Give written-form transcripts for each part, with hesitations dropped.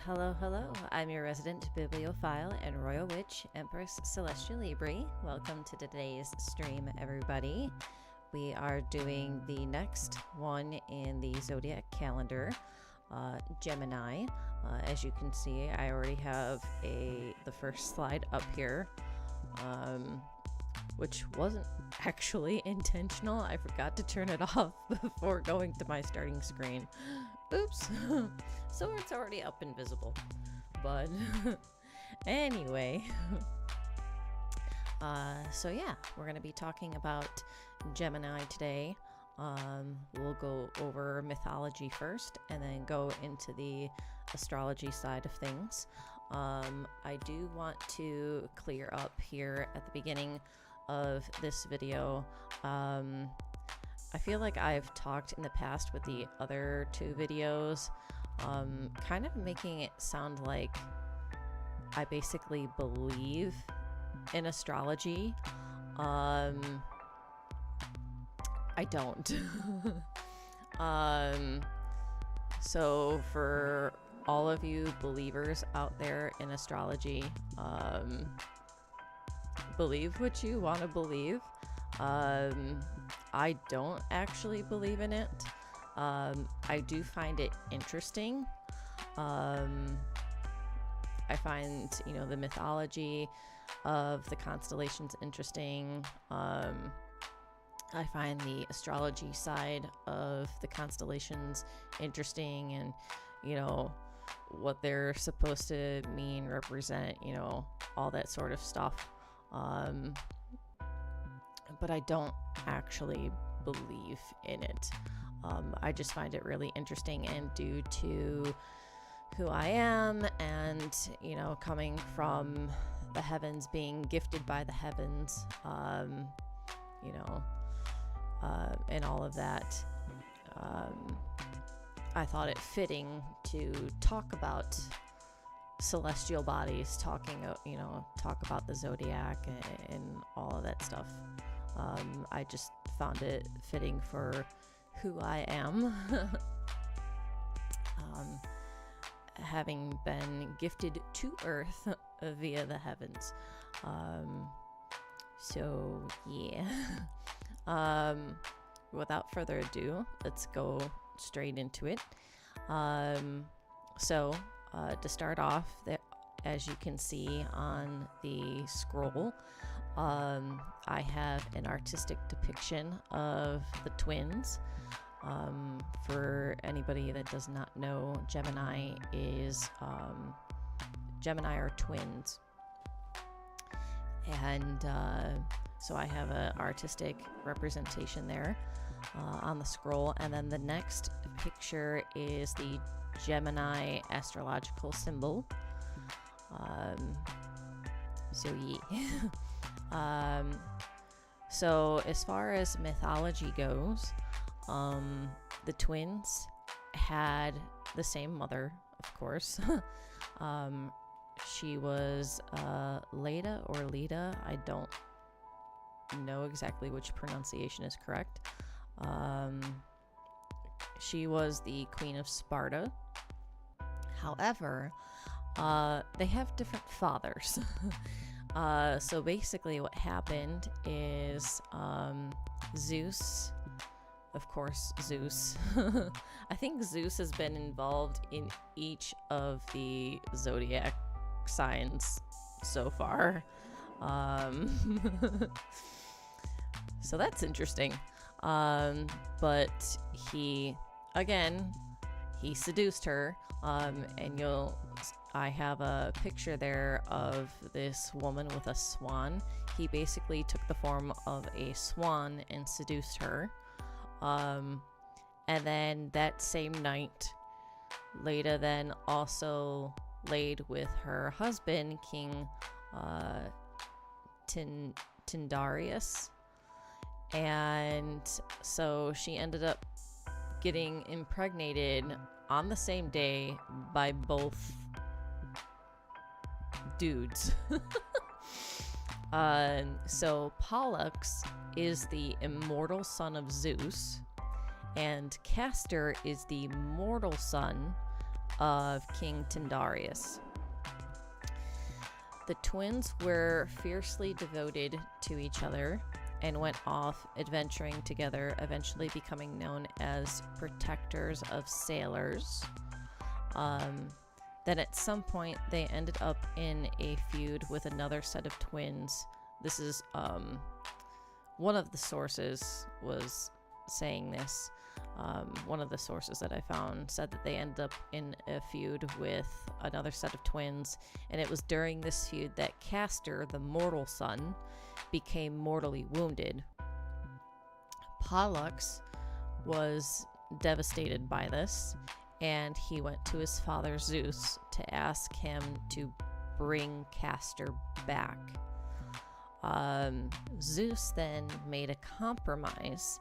Hello, hello. I'm your resident bibliophile and royal witch, Empress Celestia Libri. Welcome to today's stream, everybody. We are doing the next one in the Zodiac calendar, Gemini. As you can see, I already have the first slide up here, which wasn't actually intentional. I forgot to turn it off before going to my starting screen. Oops. So it's already up and visible. But anyway. So yeah, we're going to be talking about Gemini today. We'll go over mythology first and then go into the astrology side of things. I do want to clear up here at the beginning of this video. I feel like I've talked in the past with the other two videos, kind of making it sound like I basically believe in astrology. I don't. So for all of you believers out there in astrology, believe what you want to believe. I don't actually believe in it. I do find it interesting. I find, the mythology of the constellations interesting. I find the astrology side of the constellations interesting, and, what they're supposed to mean, represent, all that sort of stuff. But I don't actually believe in it. I just find it really interesting, and due to who I am and, coming from the heavens, being gifted by the heavens, and all of that, I thought it fitting to talk about celestial bodies, talk about the Zodiac and all of that stuff. I just found it fitting for who I am, having been gifted to Earth via the heavens. So yeah. Without further ado, let's go straight into it. To start off, as you can see on the scroll, I have an artistic depiction of the twins. For anybody that does not know, Gemini are twins. And so I have an artistic representation there on the scroll. And then the next picture is the Gemini astrological symbol. So yeah. So as far as mythology goes, the twins had the same mother, of course. She was Leda or Leda. I don't know exactly which pronunciation is correct. She was the Queen of Sparta. However, they have different fathers. So basically what happened is Zeus, of course, Zeus. I think Zeus has been involved in each of the Zodiac signs so far. So that's interesting. But he seduced her. And I have a picture there of this woman with a swan. He basically took the form of a swan and seduced her. And then that same night, Leda then also laid with her husband, King Tyndareus. And so she ended up getting impregnated on the same day by both dudes. So Pollux is the immortal son of Zeus, and Castor is the mortal son of King Tyndareus. The twins were fiercely devoted to each other and went off adventuring together, eventually becoming known as protectors of sailors. Then at some point they ended up in a feud with another set of twins. This is one of the sources was saying this. One of the sources that I found said that they ended up in a feud with another set of twins, and it was during this feud that Castor, the mortal son, became mortally wounded. Pollux was devastated by this, and he went to his father Zeus to ask him to bring Castor back. Zeus then made a compromise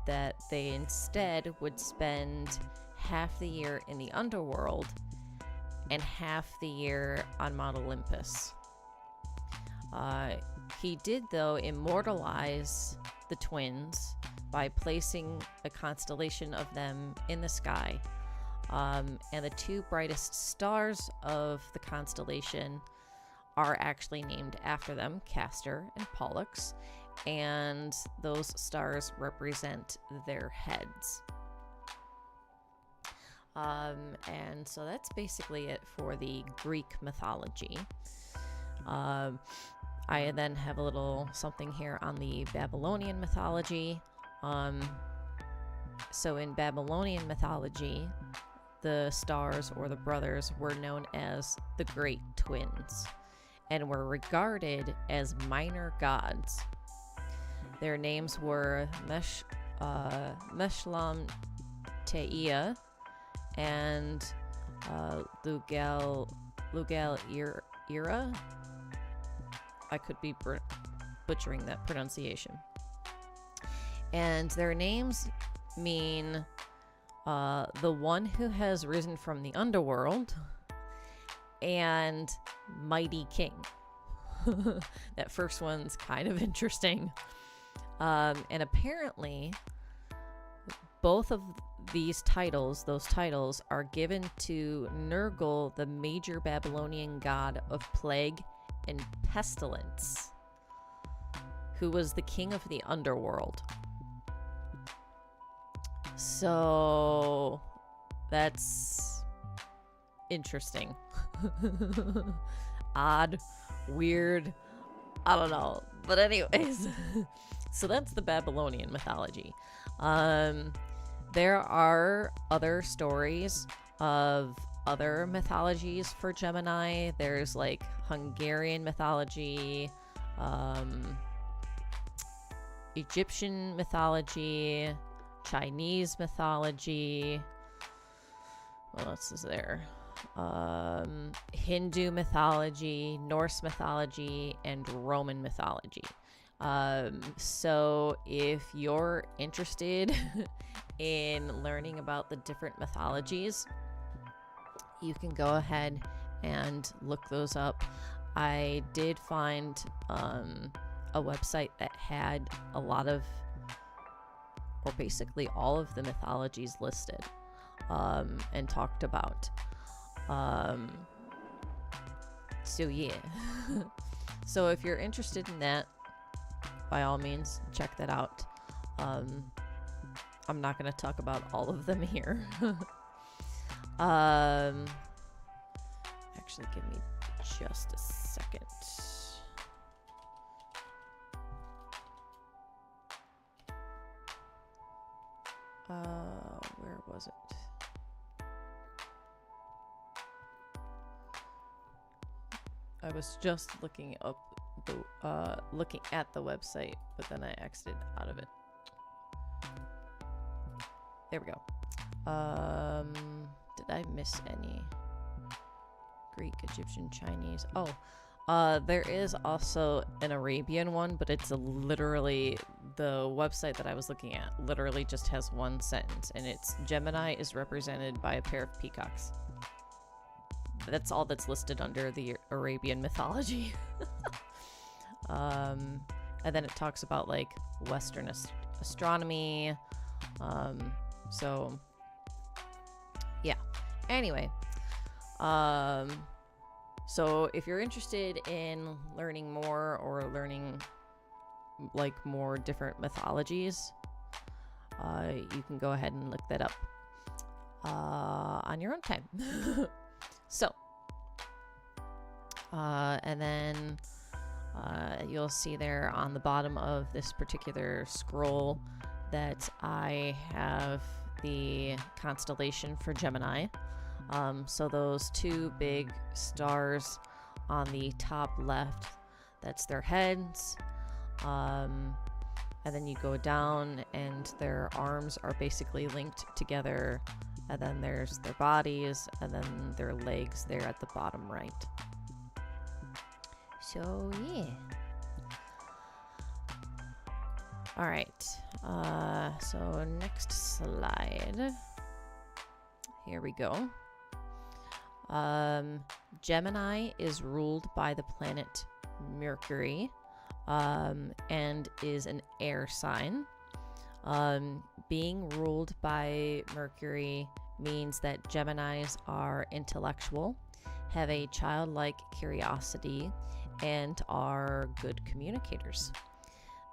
that they instead would spend half the year in the underworld and half the year on Mount Olympus. He did, though, immortalize the twins by placing a constellation of them in the sky. And the two brightest stars of the constellation are actually named after them, Castor and Pollux, and those stars represent their heads. And so that's basically it for the Greek mythology. I then have a little something here on the Babylonian mythology. So in Babylonian mythology, the stars or the brothers were known as the Great Twins and were regarded as minor gods. Their names were Meshlam Teia and Lugal Ira. I could be butchering that pronunciation. And their names mean the one who has risen from the underworld and mighty king. That first one's kind of interesting. And apparently, both of these titles, those titles, are given to Nergal, the major Babylonian god of plague and pestilence, who was the king of the underworld. So that's interesting. Odd, weird, I don't know. But anyways, so that's the Babylonian mythology. There are other stories of other mythologies for Gemini. There's like Hungarian mythology, Egyptian mythology, Chinese mythology. What else is there? Hindu mythology, Norse mythology, and Roman mythology. So if you're interested in learning about the different mythologies, you can go ahead and look those up. I did find a website that had a lot of, or basically all of the mythologies listed and talked about. So yeah. So if you're interested in that, by all means, check that out. I'm not going to talk about all of them here. Actually, give me just a second. Where was it? I was just looking up looking at the website, but then I exited out of it. There we go. Did I miss any? Greek, Egyptian, Chinese. Oh, there is also an Arabian one, but it's literally, the website that I was looking at literally just has one sentence, and it's Gemini is represented by a pair of peacocks. That's all that's listed under the Arabian mythology. And then it talks about like Western astronomy. So yeah, Anyway, so if you're interested in learning more or learning like more different mythologies, you can go ahead and look that up on your own time. So, and then you'll see there on the bottom of this particular scroll that I have the constellation for Gemini. So those two big stars on the top left, that's their heads. And then you go down and their arms are basically linked together. And then there's their bodies and then their legs there at the bottom right. So, yeah. All right. So next slide. Here we go. Gemini is ruled by the planet Mercury, and is an air sign. Being ruled by Mercury means that Geminis are intellectual, have a childlike curiosity, and are good communicators.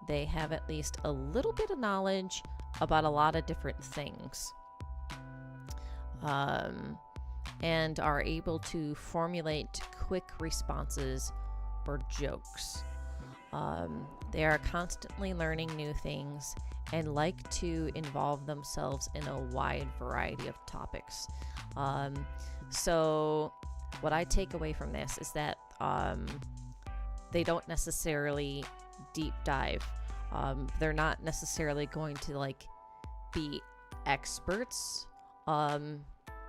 They have at least a little bit of knowledge about a lot of different things, and are able to formulate quick responses or jokes. They are constantly learning new things and like to involve themselves in a wide variety of topics. So what I take away from this is that they don't necessarily deep dive. They're not necessarily going to like be experts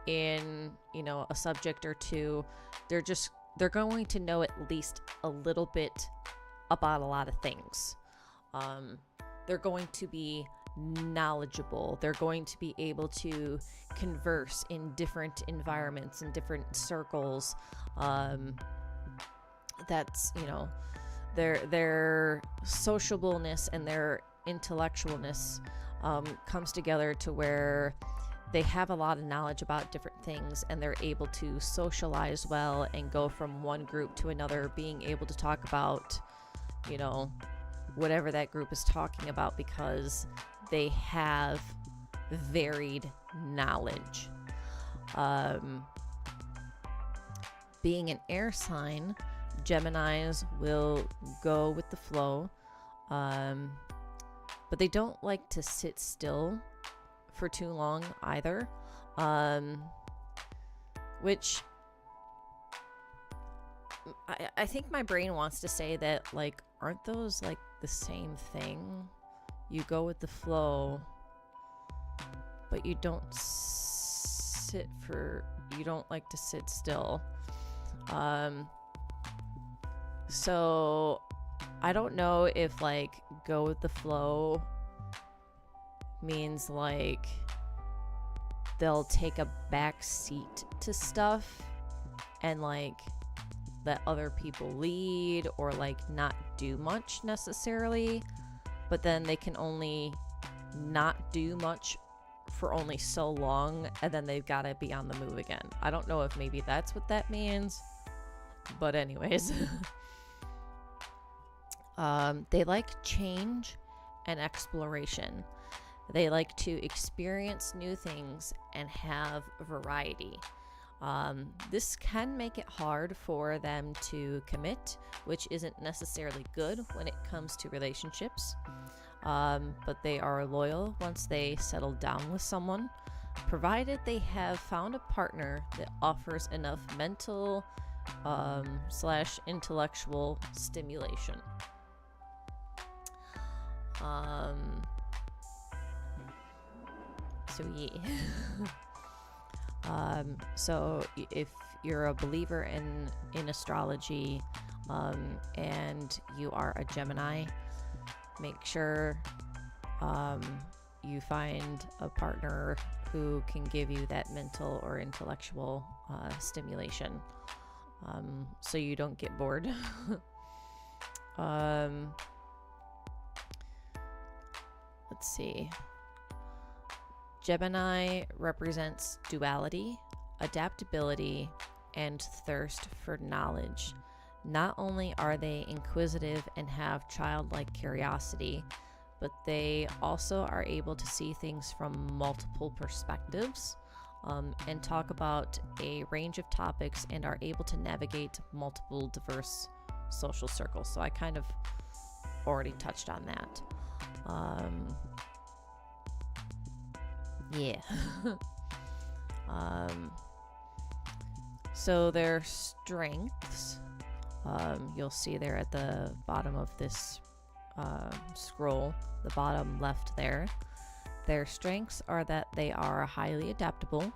in, you know, a subject or two. They're going to know at least a little bit about a lot of things. They're going to be knowledgeable. They're going to be able to converse in different environments and different circles. That's, you know, their sociableness and their intellectualness comes together to where they have a lot of knowledge about different things, and they're able to socialize well and go from one group to another, being able to talk about, you know, whatever that group is talking about, because they have varied knowledge. Being an air sign, Geminis will go with the flow, but they don't like to sit still for too long either, which I think my brain wants to say that, like, aren't those like the same thing? You go with the flow, but you don't like to sit still. So I don't know if like go with the flow means like they'll take a back seat to stuff and like let other people lead, or like not do much necessarily, but then they can only not do much for only so long, and then they've got to be on the move again. I don't know if maybe that's what that means, but anyways. They like change and exploration. They like to experience new things and have variety. This can make it hard for them to commit, which isn't necessarily good when it comes to relationships. But they are loyal once they settle down with someone, provided they have found a partner that offers enough mental / intellectual stimulation. So yeah. So if you're a believer in astrology, and you are a Gemini, make sure you find a partner who can give you that mental or intellectual stimulation, so you don't get bored. Let's see. Gemini represents duality. adaptability, and thirst for knowledge. Not only are they inquisitive and have childlike curiosity, but they also are able to see things from multiple perspectives, and talk about a range of topics, and are able to navigate multiple diverse social circles. So I kind of already touched on that. Yeah. So their strengths, you'll see there at the bottom of this scroll, the bottom left there. Their strengths are that they are highly adaptable,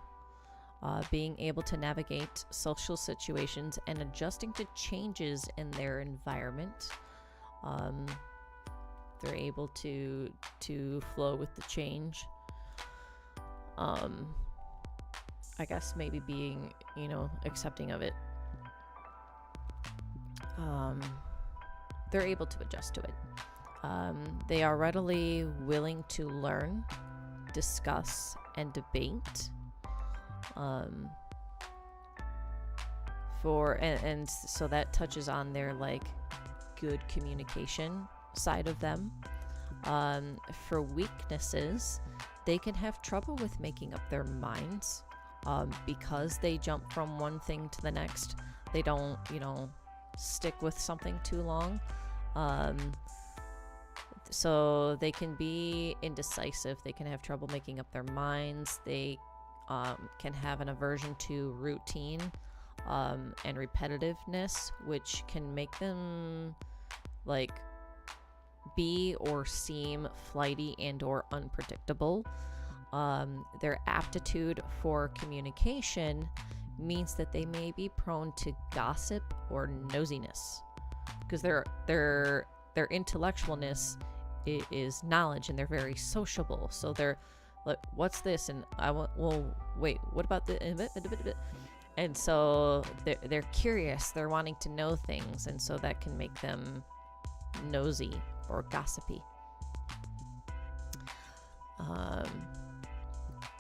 being able to navigate social situations and adjusting to changes in their environment. They're able to flow with the change. I guess maybe being, accepting of it. They're able to adjust to it. They are readily willing to learn, discuss, and debate. So that touches on their good communication side of them. For weaknesses, they can have trouble with making up their minds, because they jump from one thing to the next. They don't, stick with something too long. So they can be indecisive. They can have trouble making up their minds. They can have an aversion to routine and repetitiveness, which can make them be or seem flighty and or unpredictable. Their aptitude for communication means that they may be prone to gossip or nosiness, because their intellectualness is knowledge, and they're very sociable. So they're like, what's this? And wait, what about the? And so they're curious. They're wanting to know things, and so that can make them nosy or gossipy.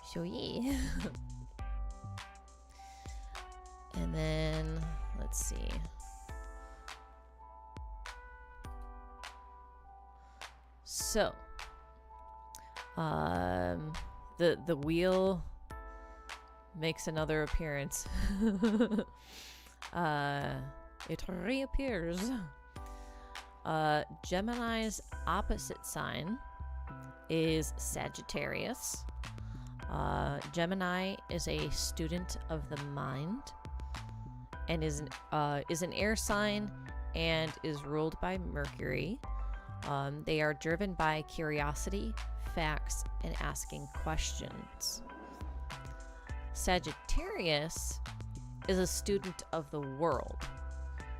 So yeah. And then let's see. So, the wheel makes another appearance. It reappears. Gemini's opposite sign is Sagittarius. Gemini is a student of the mind and is an air sign and is ruled by Mercury. They are driven by curiosity, facts, and asking questions. Sagittarius is a student of the world.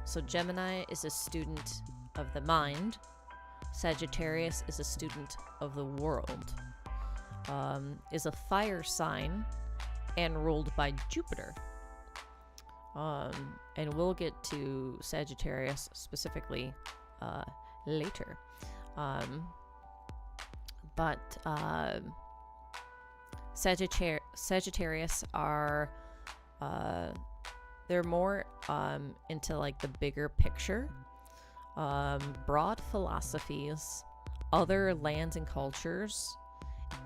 So Gemini is a student of the mind. Sagittarius is a student of the world. Is a fire sign and ruled by Jupiter. And we'll get to Sagittarius specifically later. But Sagittarius are they're more into the bigger picture, broad philosophies, other lands and cultures,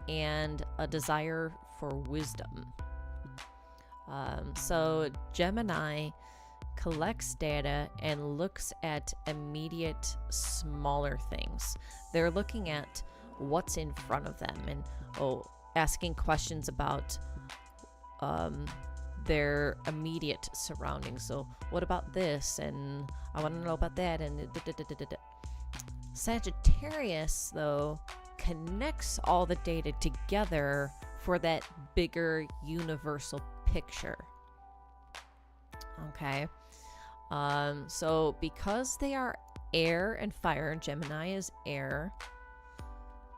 and a desire for wisdom. So Gemini collects data and looks at immediate, smaller things. They're looking at what's in front of them and asking questions about their immediate surroundings. So what about this? And I want to know about that. And Sagittarius, though, connects all the data together for that bigger universal picture. Okay. So because they are air and fire, Gemini is air,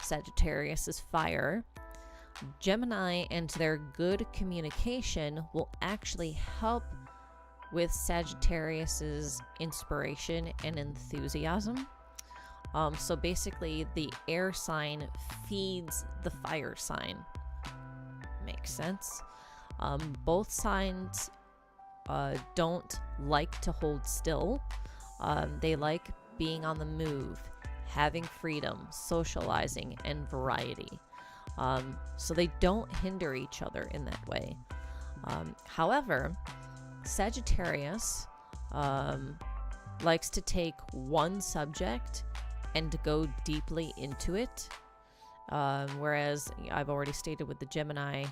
Sagittarius is fire, Gemini and their good communication will actually help with Sagittarius's inspiration and enthusiasm. So basically the air sign feeds the fire sign. Makes sense. Both signs don't like to hold still. They like being on the move, having freedom, socializing, and variety. So they don't hinder each other in that way. However, Sagittarius likes to take one subject and to go deeply into it. Whereas I've already stated with the Gemini,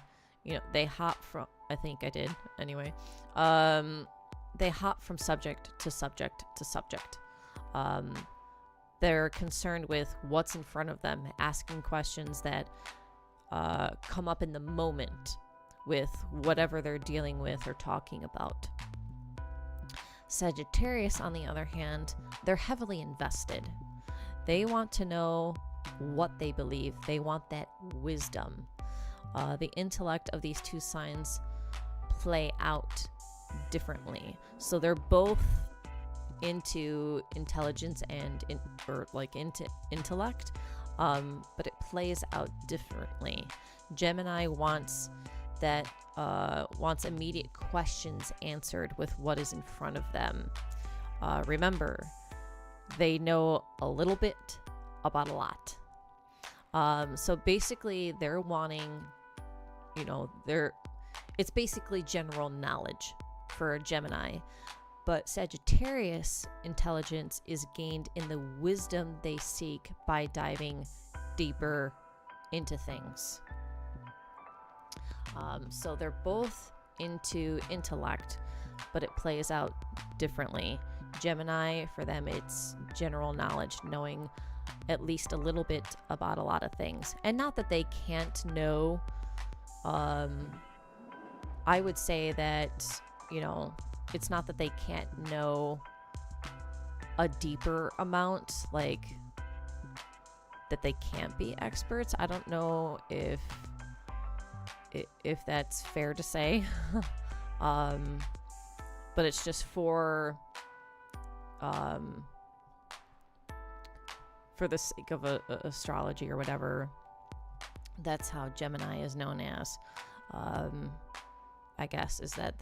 they hop from, I think I did anyway, they hop from subject to subject to subject. They're concerned with what's in front of them, asking questions that come up in the moment with whatever they're dealing with or talking about. Sagittarius, on the other hand, they're heavily invested. They want to know what they believe. They want that wisdom. The intellect of these two signs play out differently. So they're both into intelligence and into intellect, but it plays out differently. Gemini wants immediate questions answered with what is in front of them. Remember, they know a little bit about a lot. So basically they're wanting, it's basically general knowledge for a Gemini. But Sagittarius intelligence is gained in the wisdom they seek by diving deeper into things. So they're both into intellect, but it plays out differently. Gemini, for them, it's general knowledge, knowing at least a little bit about a lot of things. And not that they can't know. I would say that, it's not that they can't know a deeper amount, like that they can't be experts. I don't know if that's fair to say. But it's just for the sake of astrology or whatever. That's how Gemini is known as. I guess is that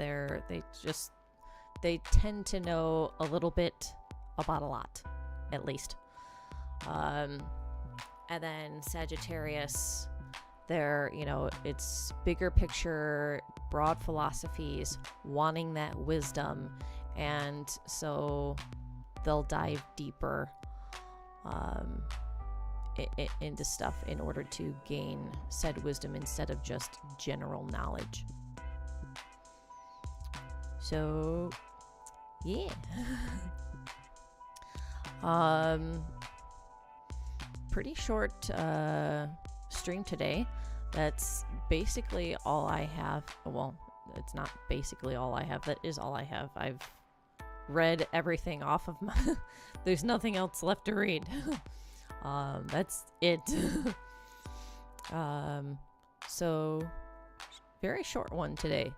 they tend to know a little bit about a lot, at least. And then Sagittarius, it's bigger picture, broad philosophies, wanting that wisdom, and so they'll dive deeper into stuff in order to gain said wisdom instead of just general knowledge. So, yeah. Pretty short stream today. That's basically all I have. Well, it's not basically all I have. That is all I have. I've read everything off of my... There's nothing else left to read. That's it. So, very short one today.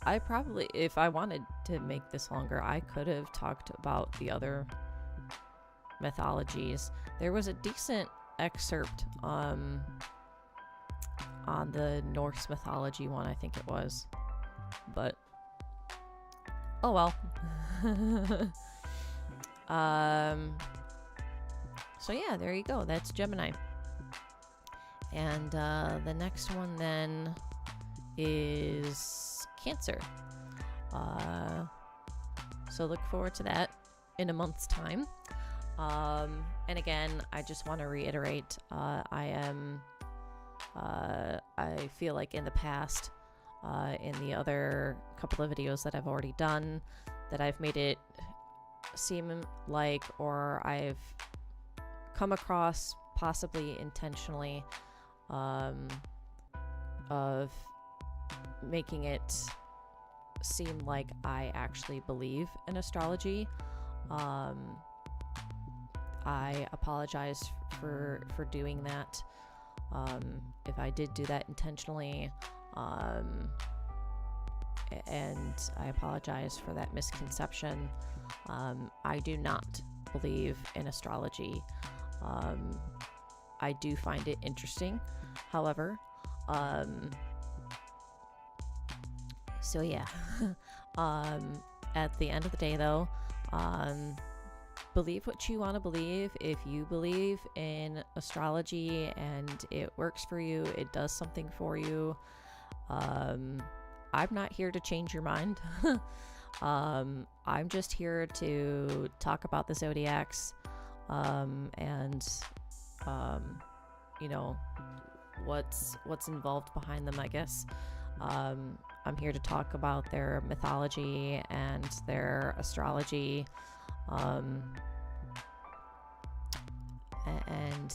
I probably, if I wanted to make this longer, I could have talked about the other mythologies. There was a decent excerpt on the Norse mythology one, I think it was. But, oh well. So yeah, there you go. That's Gemini. And the next one then is Cancer. So look forward to that in a month's time. And again, I just want to reiterate, I feel like in the past, in the other couple of videos that I've already done, that I've made it seem like, or I've come across, possibly intentionally, of making it seem like I actually believe in astrology. I apologize for doing that. If I did do that intentionally, and I apologize for that misconception. I do not believe in astrology. I do find it interesting, however, So yeah, at the end of the day though, believe what you want to believe. If you believe in astrology and it works for you, it does something for you. I'm not here to change your mind. I'm just here to talk about the zodiacs, and you know, what's involved behind them, I guess. I'm here to talk about their mythology and their astrology, and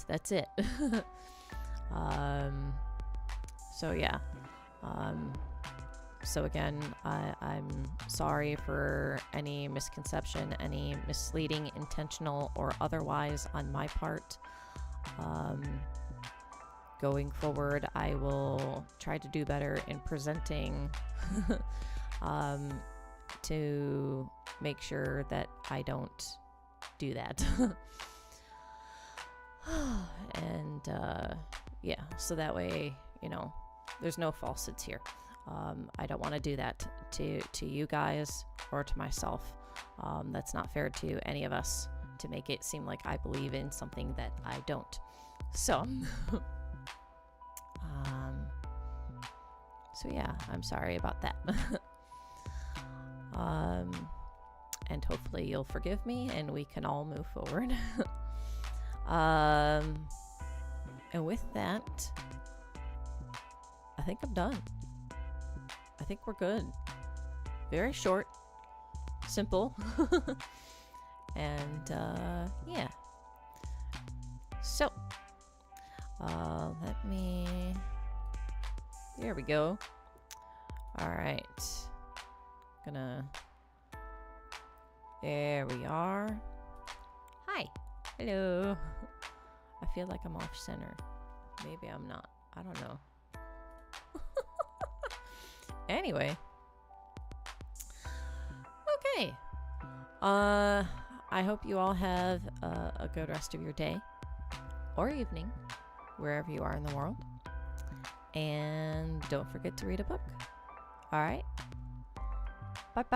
that's it. So yeah. So again, I'm sorry for any misconception, any misleading, intentional or otherwise on my part. Going forward, I will try to do better in presenting to make sure that I don't do that. And yeah, so that way, you know, there's no falsehoods here. I don't want to do that to you guys or to myself. That's not fair to any of us to make it seem like I believe in something that I don't. So, so yeah, I'm sorry about that. And hopefully you'll forgive me and we can all move forward. And with that, I think I'm done. I think we're good. Very short, simple, and yeah. So, let me. There we go. All right. There we are. Hi. Hello. I feel like I'm off center. Maybe I'm not. I don't know. Anyway. Okay. I hope you all have a good rest of your day or evening, wherever you are in the world. And don't forget to read a book. All right. Bye-bye.